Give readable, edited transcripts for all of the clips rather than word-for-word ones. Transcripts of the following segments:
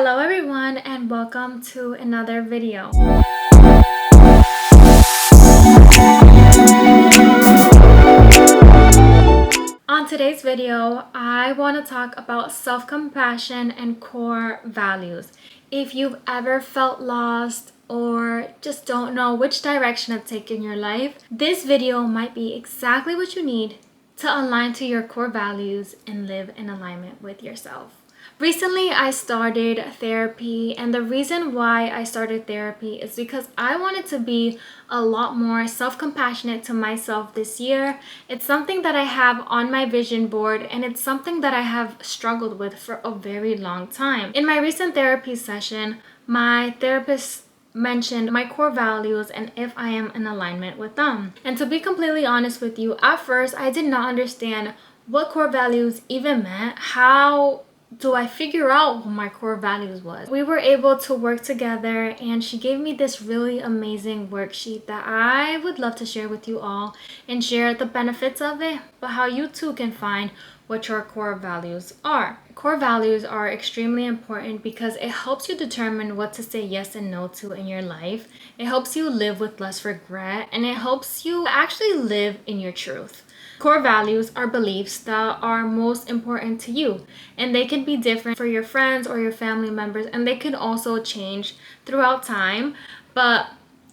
Hello everyone and welcome to another video. On today's video, I want to talk about self-compassion and core values. If you've ever felt lost or just don't know which direction to take in your life, this video might be exactly what you need to align to your core values and live in alignment with yourself. Recently, I started therapy, and the reason why I started therapy is because I wanted to be a lot more self-compassionate to myself this year. It's something that I have on my vision board, and it's something that I have struggled with for a very long time. In my recent therapy session, my therapist mentioned my core values and if I am in alignment with them. And to be completely honest with you, at first I did not understand what core values even meant. How do I figure out what my core values was? We were able to work together and she gave me this really amazing worksheet that I would love to share with you all and share the benefits of it, but how you too can find what your core values are. Core values are extremely important because it helps you determine what to say yes and no to in your life. It helps you live with less regret, and it helps you actually live in your truth. Core values are beliefs that are most important to you, and they can be different for your friends or your family members, and they can also change throughout time, but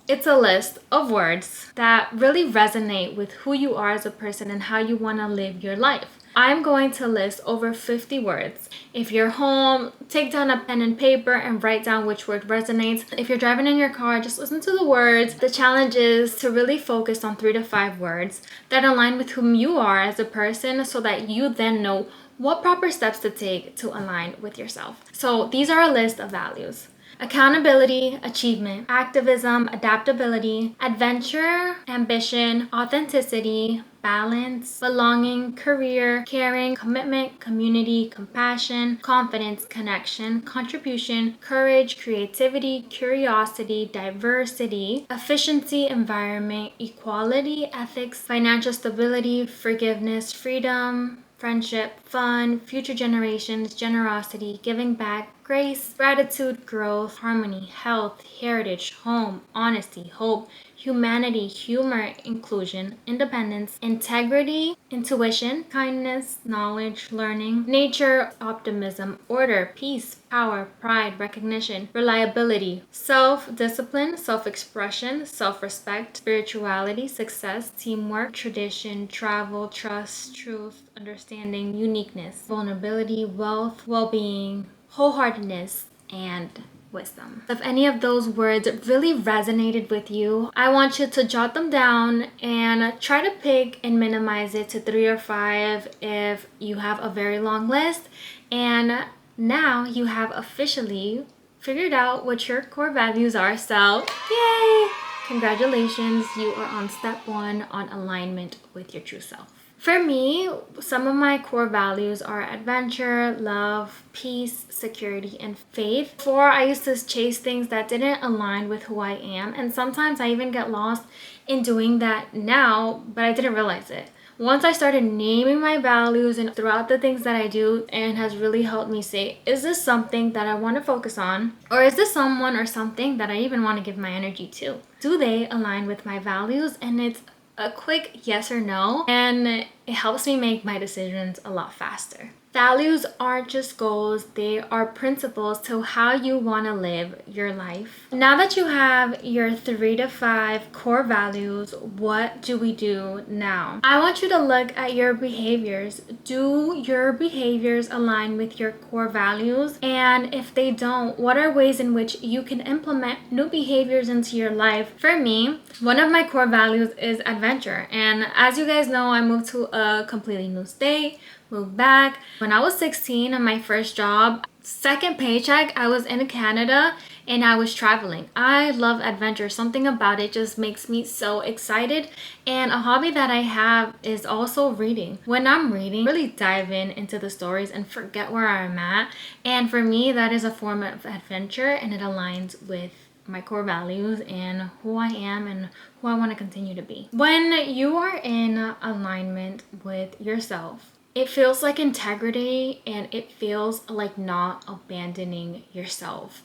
it's a list of words that really resonate with who you are as a person and how you want to live your life. I'm going to list over 50 words. If you're home, take down a pen and paper and write down which word resonates. If you're driving in your car, just listen to the words. The challenge is to really focus on 3 to 5 words that align with whom you are as a person so that you then know what proper steps to take to align with yourself. So these are a list of values: accountability, achievement, activism, adaptability, adventure, ambition, authenticity, balance, belonging, career, caring, commitment, community, compassion, confidence, connection, contribution, courage, creativity, curiosity, diversity, efficiency, environment, equality, ethics, financial stability, forgiveness, freedom, friendship, fun, future generations, generosity, giving back, grace, gratitude, growth, harmony, health, heritage, home, honesty, hope, humanity, humor, inclusion, independence, integrity, intuition, kindness, knowledge, learning, nature, optimism, order, peace, power, pride, recognition, reliability, self-discipline, self-expression, self-respect, spirituality, success, teamwork, tradition, travel, trust, truth, understanding, uniqueness, vulnerability, wealth, well-being, wholeheartedness, and wisdom. If any of those words really resonated with you, I want you to jot them down and try to pick and minimize it to 3 or 5 if you have a very long list. And now you have officially figured out what your core values are. So, yay! Congratulations, you are on step 1 on alignment with your true self. For me, some of my core values are adventure, love, peace, security, and faith. Before, I used to chase things that didn't align with who I am, and sometimes I even get lost in doing that now, but I didn't realize it. Once I started naming my values and throughout the things that I do, and has really helped me say, is this something that I want to focus on? Or is this someone or something that I even want to give my energy to? Do they align with my values? And it's a quick yes or no, and it helps me make my decisions a lot faster. Values aren't just goals, they are principles to how you want to live your life. Now that you have your 3 to 5 core values, what do we do now? I want you to look at your behaviors. Do your behaviors align with your core values? And if they don't, what are ways in which you can implement new behaviors into your life? For me, one of my core values is adventure. And as you guys know, I moved to a completely new state, moved back. When I was 16 on my first job, second paycheck, I was in Canada and I was traveling. I love adventure. Something about it just makes me so excited. And a hobby that I have is also reading. When I'm reading, I really dive into the stories and forget where I'm at. And for me, that is a form of adventure, and it aligns with my core values and who I am and who I want to continue to be. When you are in alignment with yourself, It feels like integrity, and it feels like not abandoning yourself.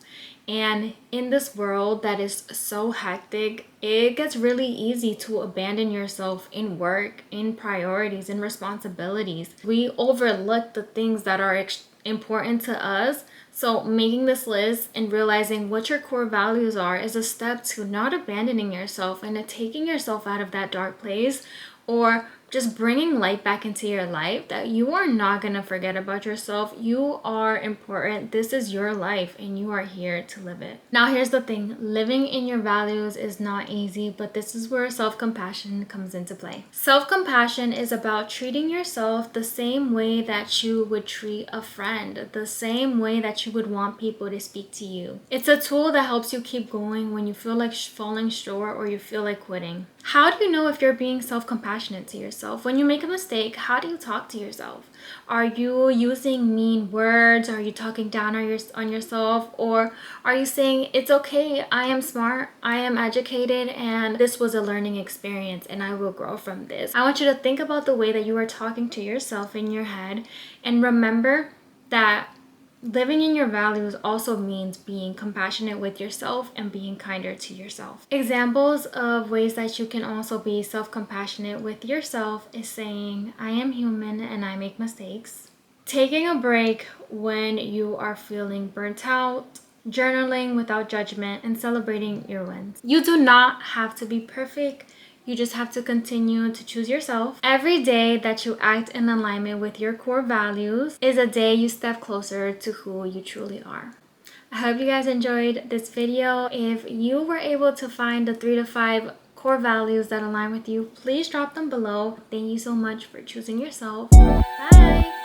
And in this world that is so hectic, it gets really easy to abandon yourself in work, in priorities, in responsibilities. We overlook the things that are important to us. So making this list and realizing what your core values are is a step to not abandoning yourself and to taking yourself out of that dark place, or just bringing light back into your life, that you are not going to forget about yourself. You are important. This is your life and you are here to live it. Now, here's the thing. Living in your values is not easy, but this is where self-compassion comes into play. Self-compassion is about treating yourself the same way that you would treat a friend, the same way that you would want people to speak to you. It's a tool that helps you keep going when you feel like falling short or you feel like quitting. How do you know if you're being self-compassionate to yourself? When you make a mistake, how do you talk to yourself? Are you using mean words? Are you talking down on yourself? Or are you saying, it's okay, I am smart, I am educated, and this was a learning experience and I will grow from this? I want you to think about the way that you are talking to yourself in your head, and remember that living in your values also means being compassionate with yourself and being kinder to yourself. Examples of ways that you can also be self-compassionate with yourself is saying, I am human and I make mistakes. Taking a break when you are feeling burnt out. Journaling without judgment and celebrating your wins. You do not have to be perfect. You just have to continue to choose yourself. Every day that you act in alignment with your core values is a day you step closer to who you truly are. I hope you guys enjoyed this video. If you were able to find the 3 to 5 core values that align with you, please drop them below. Thank you so much for choosing yourself. Bye!